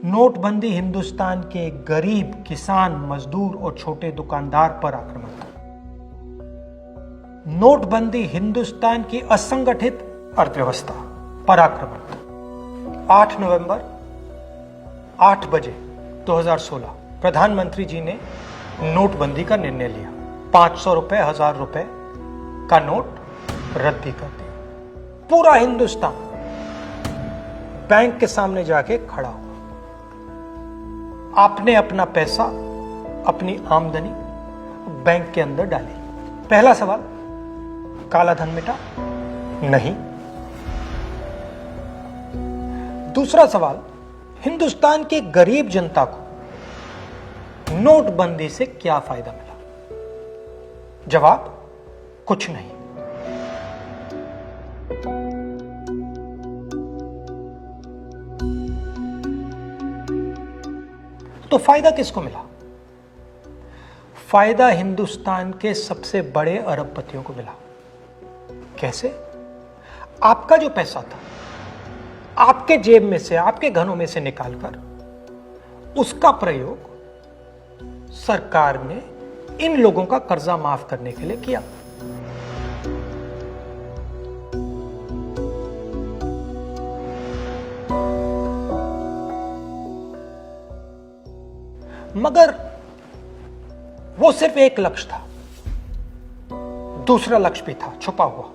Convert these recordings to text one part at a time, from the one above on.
नोटबंदी हिंदुस्तान के गरीब, किसान, मजदूर और छोटे दुकानदार पर आक्रमण था। नोटबंदी हिंदुस्तान की असंगठित अर्थव्यवस्था पर आक्रमण था। 8 नवंबर 8 बजे 2016 प्रधानमंत्री जी ने नोटबंदी का निर्णय लिया। 500 रुपए, 1000 रुपए का नोट रद्द कर दिया। पूरा हिंदुस्तान बैंक के सामने जाके खड़ा हुआ। आपने अपना पैसा, अपनी आमदनी बैंक के अंदर डाली। पहला सवाल, काला धन मिटा? नहीं। दूसरा सवाल, हिंदुस्तान के गरीब जनता को नोटबंदी से क्या फायदा मिला? जवाब, कुछ नहीं। तो फायदा किसको मिला? फायदा हिंदुस्तान के सबसे बड़े अरबपतियों को मिला। कैसे? आपका जो पैसा था, आपके जेब में से, आपके घरों में से निकालकर उसका प्रयोग सरकार ने इन लोगों का कर्जा माफ करने के लिए किया। मगर वो सिर्फ एक लक्ष्य था। दूसरा लक्ष्य भी था छुपा हुआ,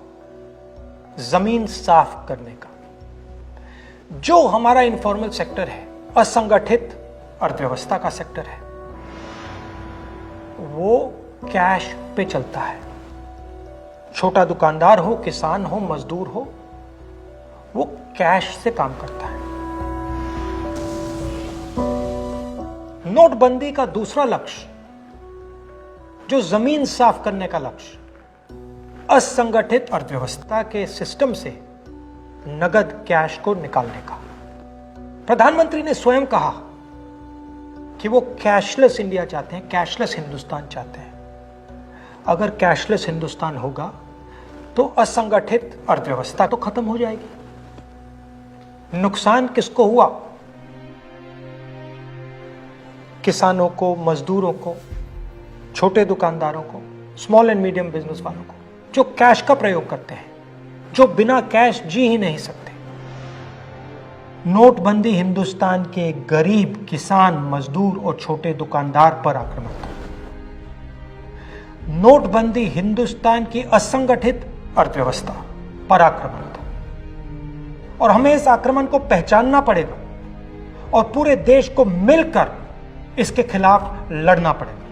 जमीन साफ करने का। जो हमारा इनफॉर्मल सेक्टर है, असंगठित अर्थव्यवस्था का सेक्टर है, वो कैश पे चलता है। छोटा दुकानदार हो, किसान हो, मजदूर हो, वो कैश से काम करता है। नोटबंदी का दूसरा लक्ष्य, जो जमीन साफ करने का लक्ष्य, असंगठित अर्थव्यवस्था के सिस्टम से नगद कैश को निकालने का। प्रधानमंत्री ने स्वयं कहा कि वो कैशलेस इंडिया चाहते हैं, कैशलेस हिंदुस्तान चाहते हैं। अगर कैशलेस हिंदुस्तान होगा तो असंगठित अर्थव्यवस्था तो खत्म हो जाएगी। नुकसान किसको हुआ? किसानों को, मजदूरों को, छोटे दुकानदारों को, स्मॉल एंड मीडियम बिजनेस वालों को, जो कैश का प्रयोग करते हैं, जो बिना कैश जी ही नहीं सकते। नोटबंदी हिंदुस्तान के गरीब, किसान, मजदूर और छोटे दुकानदार पर आक्रमण था। नोटबंदी हिंदुस्तान की असंगठित अर्थव्यवस्था पर आक्रमण था। और हमें इस आक्रमण को पहचानना पड़ेगा और पूरे देश को मिलकर इसके खिलाफ लड़ना पड़ेगा।